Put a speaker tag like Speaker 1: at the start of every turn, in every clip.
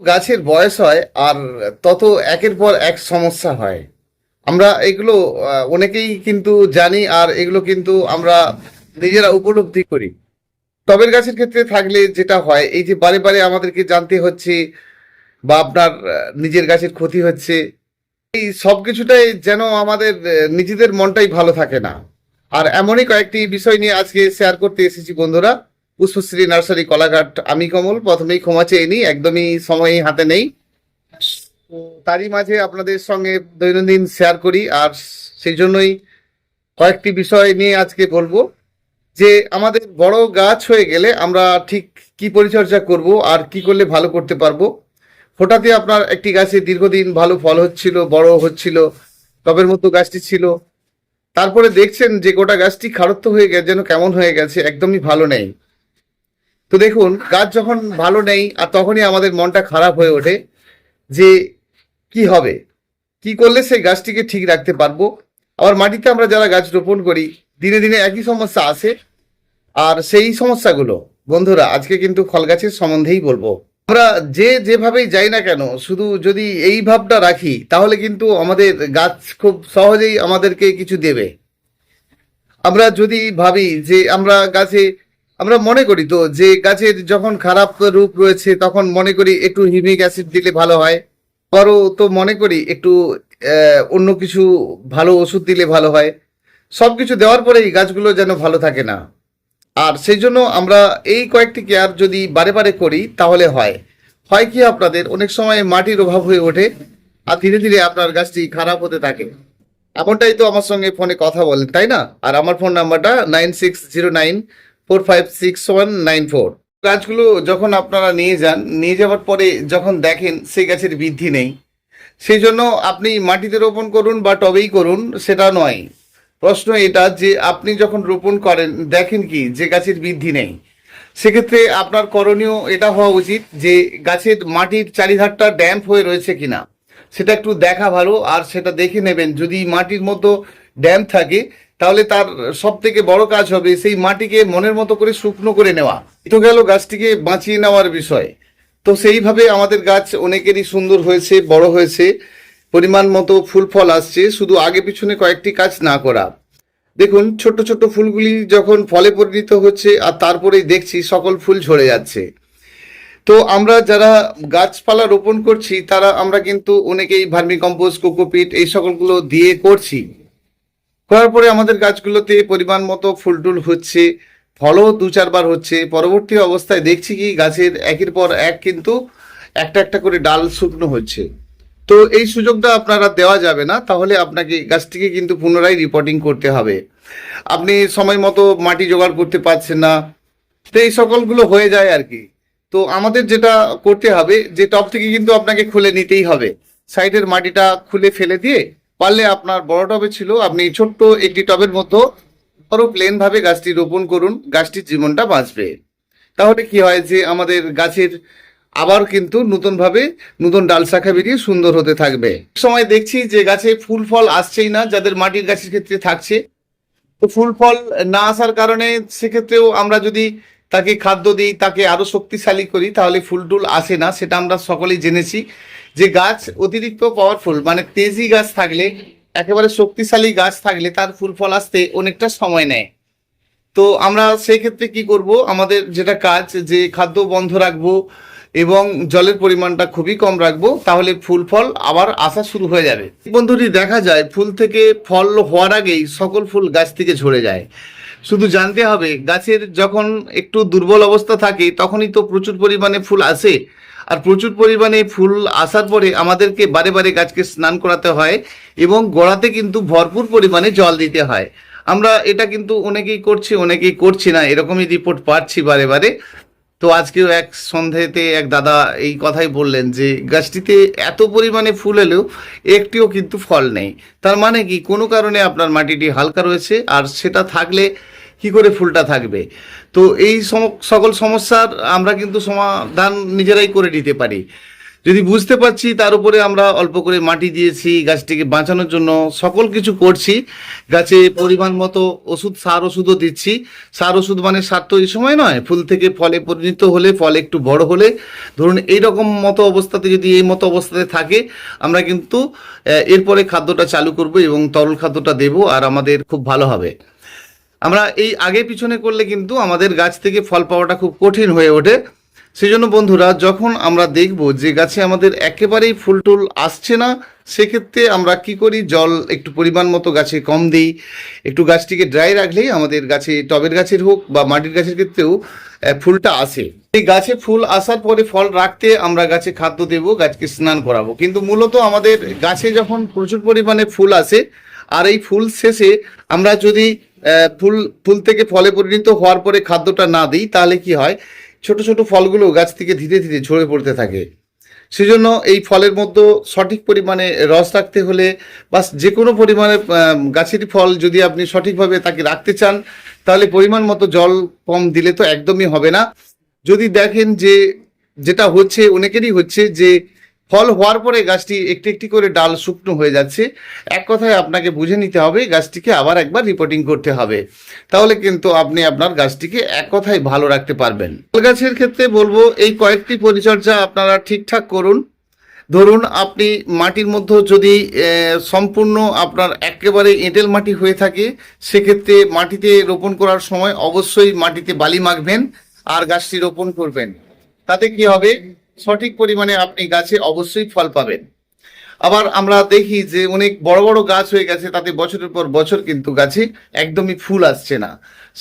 Speaker 1: গাছের বয়স হয় আর তত একের পর এক সমস্যা হয়। আমরা এগুলো অনেকেই কিন্তু জানি আর এগুলো কিন্তু আমরা নিজেরা উপলব্ধি করি। টবের গাছের ক্ষেত্রে থাকলে যেটা হয় এই যে বারে বারে আমাদেরকে জানতে হচ্ছে বা আপনার নিজের গাছের ক্ষতি হচ্ছে, এই সব কিছুটাই যেন আমাদের নিজেদের মনটাই ভালো থাকে না। আর এমনই কয়েকটি বিষয় নিয়ে আজকে শেয়ার করতে এসেছি বন্ধুরা। পুষ্পশ্রী নার্সারি কলাঘাট, আমি কমল। প্রথমেই ক্ষমা চেয়ে নিই, একদমই সময় হাতে নেই। তো তারই মাঝে আপনাদের সঙ্গে দৈনন্দিন শেয়ার করি আর সেই জন্যই কয়েকটি বিষয় নিয়ে আজকে বলবো যে আমাদের বড় গাছ হয়ে গেলে আমরা ঠিক কি পরিচর্যা করব আর কি করলে ভালো করতে পারবো। হঠাৎই আপনার একটি গাছে দীর্ঘদিন ভালো ফল হচ্ছিল, বড় হচ্ছিল, টবের মতো গাছটি ছিল, তারপরে দেখছেন যে গোটা গাছটি খারত্ব হয়ে গেছে, যেন কেমন হয়ে গেছে, একদমই ভালো নেই। তো দেখুন, গাছ যখন ভালো নেই আর তখনই আমাদের মনটা খারাপ হয়ে ওঠে যে কি হবে, কি করলে সেই গাছটিকে ঠিক রাখতে পারবো। আবার মাটিতে আমরা যারা গাছ রোপণ করি, দিনে দিনে একই সমস্যা আসে। আর সেই সমস্যাগুলো বন্ধুরা আজকে কিন্তু ফল গাছের সম্বন্ধেই বলবো। আমরা যে যেভাবেই যাই না কেন, শুধু যদি এই ভাবটা রাখি তাহলে কিন্তু আমাদের গাছ খুব সহজেই আমাদেরকে কিছু দেবে। আমরা যদি ভাবি যে আমরা গাছে, আমরা মনে করি তো যে গাছের যখন খারাপ রূপ রয়েছে তখন মনে করি একটু হিউমিক অ্যাসিড দিলে ভালো হয়, আবারও তো মনে করি একটু অন্য কিছু ভালো ওষুধ দিলে ভালো হয়। সব কিছু দেওয়ার পরেই গাছগুলো যেন ভালো থাকে না। আর সেই জন্য আমরা এই কয়েকটি কেয়ার যদি বারে বারে করি তাহলে হয় হয় কি, আপনাদের অনেক সময় মাটির অভাব হয়ে ওঠে আর ধীরে ধীরে আপনার গাছটি খারাপ হতে থাকে। এমনটাই তো আমার সঙ্গে ফোনে কথা বলেন, তাই না? আর আমার ফোন নাম্বারটা 9609456194। গাছগুলো যখন আপনারা নিয়ে যান, নিয়ে যাওয়ার পরে যখন দেখেন সেই গাছের বৃদ্ধি নেই, সেই জন্য আপনি মাটিতে রোপণ করুন বা টবেই করুন সেটা নয়। প্রশ্ন এটা যে আপনি যখন রোপণ করেন দেখেন কি যে গাছের বৃদ্ধি নেই, সেক্ষেত্রে আপনার করণীয় এটা হওয়া উচিত যে গাছের মাটির চারিধারটা ড্যাম্প হয়ে রয়েছে কিনা সেটা একটু দেখা ভালো। আর সেটা দেখে নেবেন, যদি মাটির মতো ড্যাম্প থাকে তাহলে তার সব থেকে বড় কাজ হবে সেই মাটিকে মনের মতো করে শুকনো করে নেওয়া। তো গেল গাছটিকে বাঁচিয়ে নেওয়ার বিষয়। তো সেইভাবে আমাদের গাছ অনেকেরই সুন্দর হয়েছে, বড় হয়েছে, পরিমাণ মতো ফুল ফল আসছে, শুধু আগে পিছনে কয়েকটি কাজ না করা। দেখুন, ছোট্ট ছোট্ট ফুলগুলি যখন ফলে পরিণত হচ্ছে আর তারপরেই দেখছি সকল ফুল ঝরে যাচ্ছে। তো আমরা যারা গাছপালা রোপণ করছি তারা আমরা কিন্তু অনেকেই ভার্মি কম্পোস্ট, কোকোপিট এই সকলগুলো দিয়ে করছি। করার পরে আমাদের গাছগুলোতে পরিমাণ মতো ফুল টুল হচ্ছে, ফলও 2-4 বার হচ্ছে। পরবর্তী অবস্থায় দেখছি কি গাছের একের পর এক কিন্তু একটা একটা করে ডাল শুকনো হচ্ছে। তো এই সুযোগটা আপনারা দেওয়া যাবে না, তাহলে আপনাকে গাছটিকে কিন্তু পুনরায় রিপোর্টিং করতে হবে। আপনি সময় মতো মাটি জোগাড় করতে পারছেন না, তো এই সকলগুলো হয়ে যায় আর কি। তো আমাদের যেটা করতে হবে যে টব থেকে কিন্তু আপনাকে খুলে নিতেই হবে, সাইডের মাটিটা খুলে ফেলে দিয়ে, পারলে আপনার বড় টবে ছিল আপনি ছোট্ট একটি টবের মতো বড় প্লেন ভাবে গাছটি রোপণ করুন, গাছটির জীবনটা বাঁচবে। তাহলে কি হয় যে আমাদের গাছের আবার কিন্তু নতুন ভাবে নতুন ডাল শাখা বেরিয়ে সুন্দর হতে থাকবে। সময় দেখছি যে গাছে ফুল ফল আসছেই না, যাদের মাটির গাছের ক্ষেত্রে থাকছে। তো ফুল ফল না আসার কারণে সেক্ষেত্রেও আমরা যদি তাকে খাদ্য দিই, তাকে আরো শক্তিশালী করি, তাহলে ফুল টুল আসে না। সেটা আমরা সকলেই জেনেছি যে গাছ অতিরিক্ত পাওয়ারফুল, মানে তেজি গাছ থাকলে, একেবারে শক্তিশালী গাছ থাকলে তার ফুল ফল আসতে অনেকটা সময় নেয়। তো আমরা সেই ক্ষেত্রে কি করব, আমাদের যেটা কাজ যে খাদ্য বন্ধ রাখবো এবং জলের পরিমাণটা খুবই কম রাখবো, তাহলে ফুল ফল আবার আসা শুরু হয়ে যাবে। বন্ধুটি দেখা যায় ফুল থেকে ফল হওয়ার আগেই সকল ফুল গাছ থেকে ঝরে যায়। শুধু জানতে হবে গাছের যখন একটু দুর্বল অবস্থা থাকে তখনই তো প্রচুর পরিমাণে ফুল আসে। আর প্রচুর পরিমাণে ফুল আসার পরে আমাদেরকে বারে বারে গাছকে স্নান করাতে হয় এবং গোড়াতে কিন্তু ভরপুর পরিমাণে জল দিতে হয়। আমরা এটা কিন্তু অনেকেই করছি, অনেকেই করছি না, এরকমই রিপোর্ট পাচ্ছি বারে বারে। তো আজকেও এক সন্ধেতে এক দাদা এই কথাই বললেন যে গাছটিতে এত পরিমাণে ফুল এলেও একটিও কিন্তু ফল নেই। তার মানে কি, কোনো কারণে আপনার মাটিটি হালকা রয়েছে, আর সেটা থাকলে কি করে ফুলটা থাকবে। তো এই সকল সমস্যার আমরা কিন্তু সমাধান নিজেরাই করে নিতে পারি। যদি বুঝতে পারছি তার উপরে আমরা অল্প করে মাটি দিয়েছি গাছটিকে বাঁচানোর জন্য, সকল কিছু করছি, গাছে পরিমাণ মতো ওষুধ, সার ওষুধও দিচ্ছি। সার ওষুধ মানে সার তো এই সময় নয়, ফুল থেকে ফলে পরিণত হলে, ফল একটু বড় হলে, ধরুন এইরকম মতো অবস্থাতে যদি এই মতো অবস্থাতে থাকে, আমরা কিন্তু এরপরে খাদ্যটা চালু করব এবং তরল খাদ্যটা দেব, আর আমাদের খুব ভালো হবে। আমরা এই আগে পিছনে করলে কিন্তু আমাদের গাছ থেকে ফল পাওয়াটা খুব কঠিন হয়ে ওঠে। সেই জন্য বন্ধুরা, যখন আমরা দেখব যে গাছে আমাদের একেবারেই ফুল টুল আসছে না, সেক্ষেত্রে আমরা কি করি, জল একটু পরিমাণ মতো গাছে কম দিই, একটু গাছটিকে ড্রাই রাখলেই আমাদের গাছে, টবের গাছের হোক বা মাটির গাছের ক্ষেত্রেও ফুলটা আসে। এই গাছে ফুল আসার পরে ফল রাখতে আমরা গাছে খাদ্য দেব, গাছকে স্নান করাবো। কিন্তু মূলত আমাদের গাছে যখন প্রচুর পরিমাণে ফুল আসে, আর এই ফুল শেষে আমরা যদি ফুল ফুল থেকে ফলে পরিণত হওয়ার পরে খাদ্যটা না দিই, তাহলে কি হয়, ছোট ছোট ফলগুলো গাছ থেকে ধীরে ধীরে ঝরে পড়তে থাকে। সেজন্য এই ফলের মধ্যে সঠিক পরিমাণে রস রাখতে হলে, বা যে কোনো পরিমাণে গাছের ফল যদি আপনি সঠিকভাবে তাকে রাখতে চান, তাহলে পরিমাণ মতো জল কম দিলে তো একদমই হবে না। যদি দেখেন যে যেটা হচ্ছে, অনেকেরই হচ্ছে যে ফল হওয়ার পরে গাছটি একটি একটি করে ডাল শুকনো হয়ে যাচ্ছে, এক কথায় আপনাকে বুঝে নিতে হবে, গাছটিকে আবার একবার রিপোর্টিং করতে হবে। তাহলে কিন্তু আপনি আপনার গাছটিকে এক কথায় ভালো রাখতে পারবেন। ফল গাছের ক্ষেত্রে বলবো, এই কয়েকটি পরিচর্যা আপনারা ঠিকঠাক করুন। ধরুন আপনি মাটির মধ্যে যদি সম্পূর্ণ আপনার একেবারে এঁটেল মাটি হয়ে থাকে, সেক্ষেত্রে মাটিতে রোপণ করার সময় অবশ্যই মাটিতে বালি মাখবেন আর গাছটি রোপণ করবেন। তাতে কি হবে, সঠিক পরিমাণে আপনি গাছে অবশ্যই ফল পাবেন। আবার আমরা দেখি যে অনেক বড় বড় গাছ হয়ে গেছে, তাতে বছরের পর বছর কিন্তু গাছে একদমই ফুল আসছে না।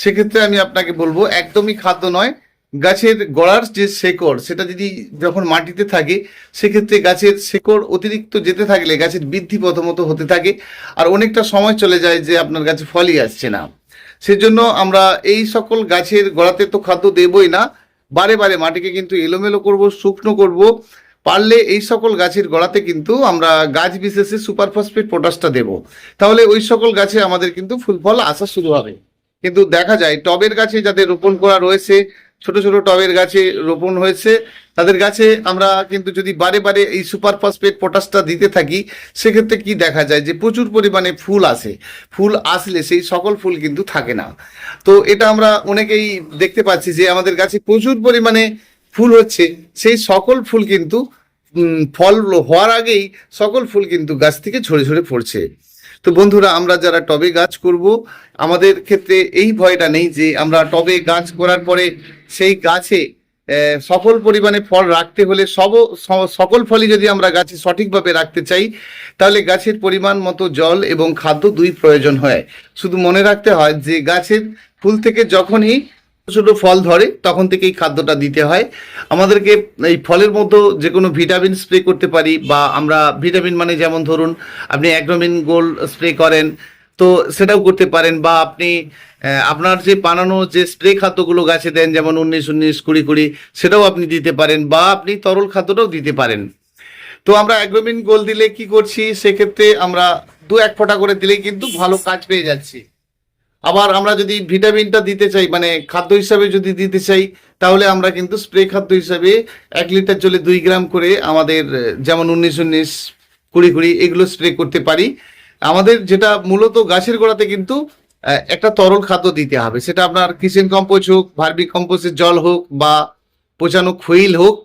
Speaker 1: সেক্ষেত্রে আমি আপনাকে বলবো, একদমই খাদ্য নয়, গাছের গোড়ার যে শেকড়, সেটা যদি যখন মাটিতে থাকে, সেক্ষেত্রে গাছের শেকড় অতিরিক্ত যেতে থাকলে গাছের বৃদ্ধি প্রথমত হতে থাকে, আর অনেকটা সময় চলে যায় যে আপনার গাছে ফলই আসছে না। সেজন্য আমরা এই সকল গাছের গোড়াতে তো খাদ্য দেবই না, বারে বারে মাটিকে কিন্তু এলোমেলো করব, শুকনো করব। পারলে এই সকল গাছের গোড়াতে কিন্তু আমরা গাছ বিশেষে সুপার ফসফেট পটাশটা দেব, তাহলে ওই সকল গাছে আমাদের কিন্তু ফুল ফল আসা শুরু হবে। কিন্তু দেখা যায় টবের গাছে যাদের রোপণ করা রয়েছে, ছোট ছোট টবের গাছে রোপণ হয়েছে, তাদের গাছে আমরা কিন্তু যদি বারে বারে এই সুপার ফসফেট পটাশটা দিতে থাকি, সেক্ষেত্রে কি দেখা যায় যে প্রচুর পরিমাণে ফুল আসে। ফুল আসলে সেই সকল ফুল কিন্তু থাকে না। তো এটা আমরা অনেকেই দেখতে পাচ্ছি যে আমাদের গাছে প্রচুর পরিমাণে ফুল হচ্ছে, সেই সকল ফুল কিন্তু ফল হওয়ার আগেই সকল ফুল কিন্তু গাছ থেকে ঝরে ঝরে পড়ছে। তো বন্ধুরা, আমরা যারা টবে গাছ করব, আমাদের ক্ষেত্রে এই ভয়টা নেই যে আমরা টবে গাছ করার পরে সেই গাছে সফল পরিমাণে ফল রাখতে হলে সকল ফলই যদি আমরা গাছে সঠিকভাবে রাখতে চাই, তাহলে গাছের পরিমাণ মতো জল এবং খাদ্য দুই প্রয়োজন হয়। শুধু মনে রাখতে হয় যে গাছের ফুল থেকে যখনই ছোট ফল ধরে তখন থেকেই খাদ্যটা দিতে হয়। আমাদেরকে এই ফলের মধ্যে যে কোনো ভিটামিন স্প্রে করতে পারি, বা আমরা ভিটামিন মানে যেমন ধরুন আপনি অ্যাগ্রোমিন গোল্ড স্প্রে করেন, তো সেটাও করতে পারেন। বা আপনি আপনার যে বানানো যে স্প্রে খাদ্যগুলো গাছে দেন, যেমন 19-19 20-20, সেটাও আপনি দিতে পারেন, বা আপনি তরল খাদ্যটাও দিতে পারেন। তো আমরা অ্যাগ্রোমিন গোল্ড দিলে কি করছি, সেক্ষেত্রে আমরা 2-1 ফোঁটা করে দিলেই কিন্তু ভালো কাজ পেয়ে যাচ্ছি। আবার আমরা যদি ভিটামিনটা দিতে চাই, মানে খাদ্য হিসাবে যদি দিতে চাই, তাহলে আমরা কিন্তু স্প্রে খাদ্য হিসাবে 1 লিটার জলে 2 গ্রাম করে আমাদের যেমন 19-19 20-20 এগুলো স্প্রে করতে পারি। আমাদের যেটা মূলত গাছের গোড়াতে কিন্তু একটা তরল খাদ্য দিতে হবে, সেটা আপনার কিচেন কম্পোস্ট হোক, ভার্মি কম্পোস্টের জল হোক, বা পচানো খৈল হোক।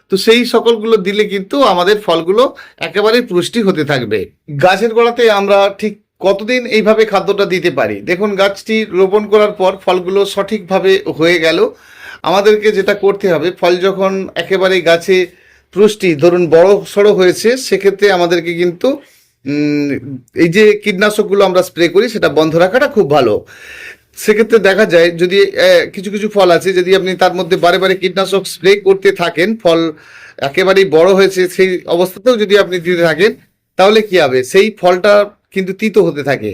Speaker 1: তো সেই সকলগুলো দিলে কিন্তু আমাদের ফলগুলো একেবারে পুষ্টি হতে থাকবে। গাছের গোড়াতে আমরা ঠিক কতদিন এইভাবে খাদ্যটা দিতে পারি, দেখুন গাছটি রোপণ করার পর ফলগুলো সঠিকভাবে হয়ে গেল, আমাদেরকে যেটা করতে হবে, ফল যখন একেবারে গাছে পুষ্টি ধরুন বড় সড়ো হয়েছে, সেক্ষেত্রে আমাদেরকে কিন্তু এই যে কীটনাশকগুলো আমরা স্প্রে করি সেটা বন্ধ রাখাটা খুব ভালো। সেক্ষেত্রে দেখা যায় যদি কিছু কিছু ফল আছে, যদি আপনি তার মধ্যে বারে বারে কীটনাশক স্প্রে করতে থাকেন, ফল একেবারেই বড় হয়েছে সেই অবস্থাতেও যদি আপনি দিতে থাকেন, তাহলে কি হবে, সেই ফলটা কিন্তু তিতো হতে থাকে।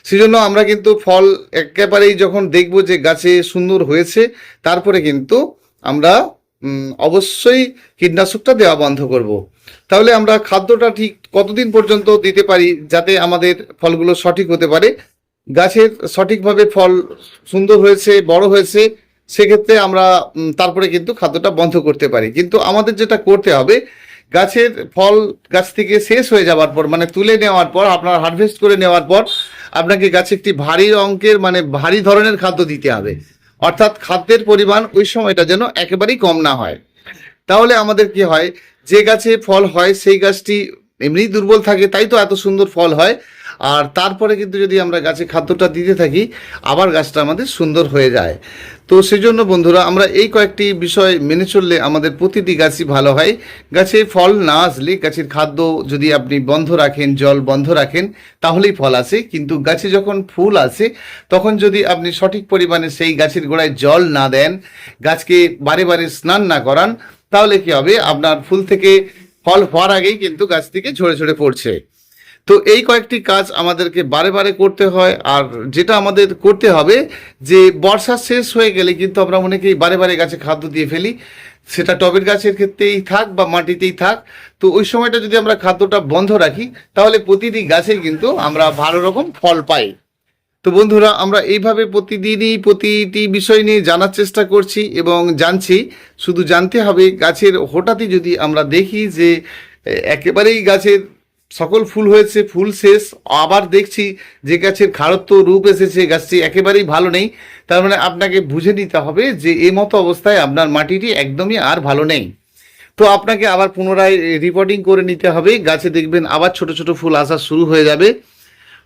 Speaker 1: সেজন্য আমরা কিন্তু ফল একেবারেই যখন দেখব যে গাছে সুন্দর হয়েছে, তারপরে কিন্তু আমরা অবশ্যই কীটনাশকটা দেওয়া বন্ধ করব। তাহলে আমরা খাদ্যটা ঠিক কতদিন পর্যন্ত দিতে পারি যাতে আমাদের ফলগুলো সঠিক হতে পারে, গাছের সঠিকভাবে ফল সুন্দর হয়েছে, বড় হয়েছে, সেক্ষেত্রে আমরা তারপরে কিন্তু খাদ্যটা বন্ধ করতে পারি। কিন্তু আমাদের যেটা করতে হবে, গাছের ফল গাছ থেকে শেষ হয়ে যাওয়ার পর, মানে তুলে নেওয়ার পর, আপনার হারভেস্ট করে নেওয়ার পর আপনাকে গাছে একটি ভারী অঙ্কের, মানে ভারী ধরনের খাদ্য দিতে হবে। অর্থাৎ খাদ্যের পরিমাণ ওই সময়টা যেন একেবারেই কম না হয়। তাহলে আমাদের কি হয়, যে গাছে ফল হয় সেই গাছটি এমনিই দুর্বল থাকে, তাই তো এত সুন্দর ফল হয়। আর তারপরে কিন্তু যদি আমরা গাছে খাদ্যটা দিতে থাকি, আবার গাছটা আমাদের সুন্দর হয়ে যায়। তো সেজন্য বন্ধুরা, আমরা এই কয়েকটি বিষয় মেনে চললে আমাদের প্রতিটি গাছই ভালো হয়। গাছে ফল না আসলে, গাছের খাদ্য যদি আপনি বন্ধ রাখেন, জল বন্ধ রাখেন, তাহলেই ফল আসে। কিন্তু গাছে যখন ফুল আসে, তখন যদি আপনি সঠিক পরিমাণে সেই গাছের গোড়ায় জল না দেন, গাছকে বারে বারে স্নান না করান, তাহলে কি হবে, আপনার ফুল থেকে ফল হওয়ার আগেই কিন্তু গাছ থেকে ঝরে ঝরে পড়ছে। তো এই কয়েকটি কাজ আমাদেরকে বারে বারে করতে হয়। আর যেটা আমাদের করতে হবে, যে বর্ষা শেষ হয়ে গেলে কিন্তু আমরা অনেকেই বারে বারে গাছে খাদ্য দিয়ে ফেলি, সেটা টবের গাছের ক্ষেত্রেই থাক বা মাটিতেই থাক। তো ওই সময়টা যদি আমরা খাদ্যটা বন্ধ রাখি, তাহলে প্রতিটি গাছে কিন্তু আমরা ভালো রকম ফল পাই। তো বন্ধুরা, আমরা এইভাবে প্রতিদিনই প্রতিটি বিষয় নিয়ে জানার চেষ্টা করছি এবং জানছি। শুধু জানতে হবে, গাছের হঠাৎই যদি আমরা দেখি যে একেবারেই গাছের সকল ফুল হয়েছে, ফুল শেষ, আবার দেখছি যে গাছের খাড়ত্ব রূপ এসেছে, গাছটি একেবারেই ভালো নেই, তার মানে আপনাকে বুঝে নিতে হবে যে এই মতো অবস্থায় আপনার মাটিটি একদমই আর ভালো নেই। তো আপনাকে আবার পুনরায় রিপোর্টিং করে নিতে হবে। গাছে দেখবেন আবার ছোট ছোট ফুল আসা শুরু হয়ে যাবে।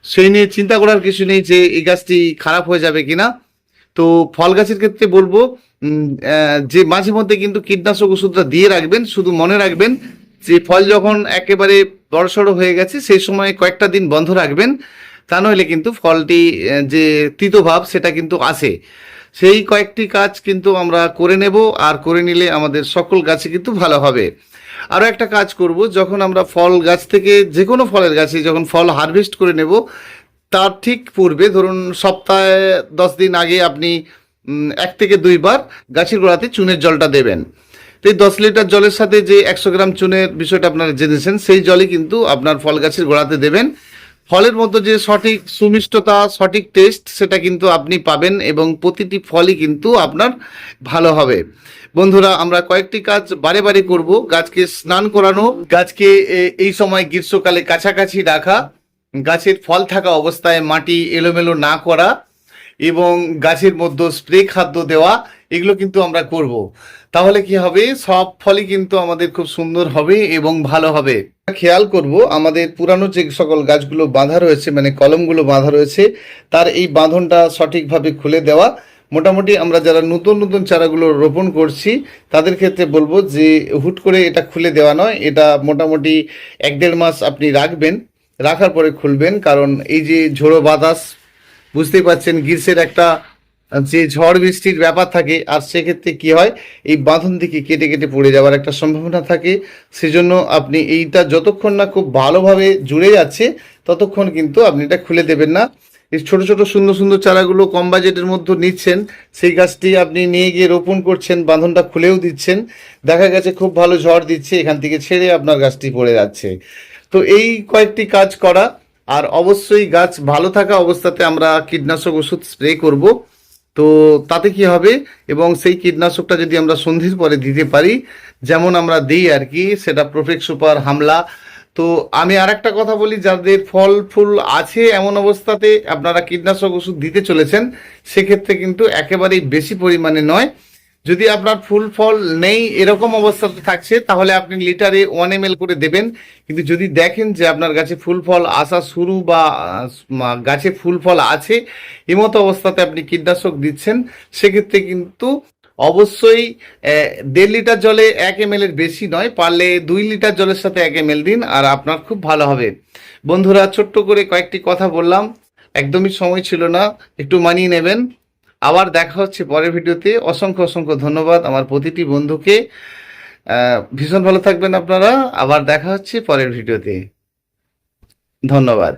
Speaker 1: সেই নিয়ে চিন্তা করার কিছু নেই যে এই গাছটি খারাপ হয়ে যাবে কিনা। তো ফল গাছের ক্ষেত্রে বলবো, যে মাঝে মধ্যে কিন্তু কীটনাশক ওষুধটা দিয়ে রাখবেন। শুধু মনে রাখবেন যে ফল যখন একেবারে বড়সড় হয়ে গেছে, সেই সময় কয়েকটা দিন বন্ধ রাখবেন। তা নইলে কিন্তু ফলটি যে তিতভাব সেটা কিন্তু আসে। সেই কয়েকটি কাজ কিন্তু আমরা করে নেব, আর করে নিলে আমাদের সকল গাছে কিন্তু ভালো হবে। আরও একটা কাজ করব, যখন আমরা ফল গাছ থেকে, যে কোনো ফলের গাছে যখন ফল হারভেস্ট করে নেব, তার ঠিক পূর্বে, ধরুন সপ্তাহে 10 দিন আগে আপনি 1 থেকে 2 বার গাছের গোড়াতে চুনের জলটা দেবেন। তো এই 10 লিটার জলের সাথে যে 100 গ্রাম চুনের বিষয়টা আপনারা জেনেছেন, সেই জলই কিন্তু আপনার ফল গাছের গোড়াতে দেবেন। ফলের মধ্যে যে সঠিক সুমিষ্টতা, সঠিক টেস্ট, সেটা কিন্তু আপনি পাবেন এবং প্রতিটি ফলই কিন্তু আপনার ভালো হবে। বন্ধুরা, আমরা কয়েকটি কাজ বারে বারে করব। গাছকে স্নান করানো, গাছকে এই সময় গ্রীষ্মকালে কাছাকাছি রাখা, গাছের ফল থাকা অবস্থায় মাটি এলোমেলো না করা এবং গাছের মধ্যে স্প্রে খাদ্য দেওয়া, এগুলো কিন্তু আমরা করব। তাহলে কি হবে, সব ফলই কিন্তু আমাদের খুব সুন্দর হবে এবং ভালো হবে। খেয়াল করব, আমাদের পুরানো যে সকল গাছগুলো বাঁধা রয়েছে, মানে কলমগুলো বাঁধা রয়েছে, তার এই বাঁধনটা সঠিকভাবে খুলে দেওয়া। মোটামুটি আমরা যারা নতুন নতুন চারাগুলো রোপণ করছি, তাদের ক্ষেত্রে বলবো যে হুট করে এটা খুলে দেওয়া নয়, এটা মোটামুটি 1-1.5 মাস আপনি রাখবেন, রাখার পরে খুলবেন। কারণ এই যে ঝোড়ো বাতাস, বুঝতেই পারছেন, গ্রীষ্মের একটা যে ঝড় বৃষ্টির ব্যাপার থাকে, আর সেক্ষেত্রে কি হয়, এই বাঁধন থেকে কেটে কেটে পড়ে যাওয়ার একটা সম্ভাবনা থাকে। সেজন্য আপনি এইটা যতক্ষণ না খুব ভালোভাবে জুড়ে যাচ্ছে, ততক্ষণ কিন্তু আপনি এটা খুলে দেবেন না। এই ছোট ছোট সুন্দর সুন্দর চারাগুলো কম বাজেটের মধ্যে নিচ্ছেন, সেই গাছটি আপনি নিয়ে গিয়ে রোপণ করছেন, বাঁধনটা খুলেও দিচ্ছেন, দেখা গেছে খুব ভালো ঝড় দিচ্ছে, এখান থেকে ছেড়ে আপনার গাছটি পড়ে যাচ্ছে। তো এই কয়েকটি কাজ করা, আর অবশ্যই গাছ ভালো থাকা অবস্থাতে আমরা কীটনাশক ওষুধ স্প্রে করব। তো তাতে কি হবে, এবং সেই কীটনাশকটা যদি আমরা সন্ধির পরে দিতে পারি, যেমন আমরা দিই আর কি, সেটা প্রোফেক্স সুপার, হামলা। তো আমি আর একটা কথা বলি, যাদের ফল ফুল আছে এমন অবস্থাতে আপনারা কীটনাশক ওষুধ দিতে চলেছেন, সেক্ষেত্রে কিন্তু একেবারেই বেশি পরিমাণে নয়। যদি আপনার ফুল ফল নেই এরকম অবস্থাতে থাকছে, তাহলে আপনি লিটারে 1 ml করে দেবেন। কিন্তু যদি দেখেন যে আপনার গাছে ফুল ফল আসা শুরু, বা গাছে ফুল ফল আছে এমতো অবস্থাতে আপনি কীটনাশক দিচ্ছেন, সেক্ষেত্রে কিন্তু অবশ্যই 1.5 লিটার জলে 1 ml এর বেশি নয়, পারলে 2 লিটার জলের সাথে 1 ml দিন, আর আপনার খুব ভালো হবে। বন্ধুরা, ছোট্ট করে কয়েকটি কথা বললাম, একদমই সময় ছিল না, একটু মানিয়ে নেবেন। আবার দেখা হচ্ছে পরের ভিডিওতে। অসংখ্য অসংখ্য ধন্যবাদ আমার প্রতিটি বন্ধুকে। ভীষণ ভালো থাকবেন আপনারা। আবার দেখা হচ্ছে পরের ভিডিওতে। ধন্যবাদ।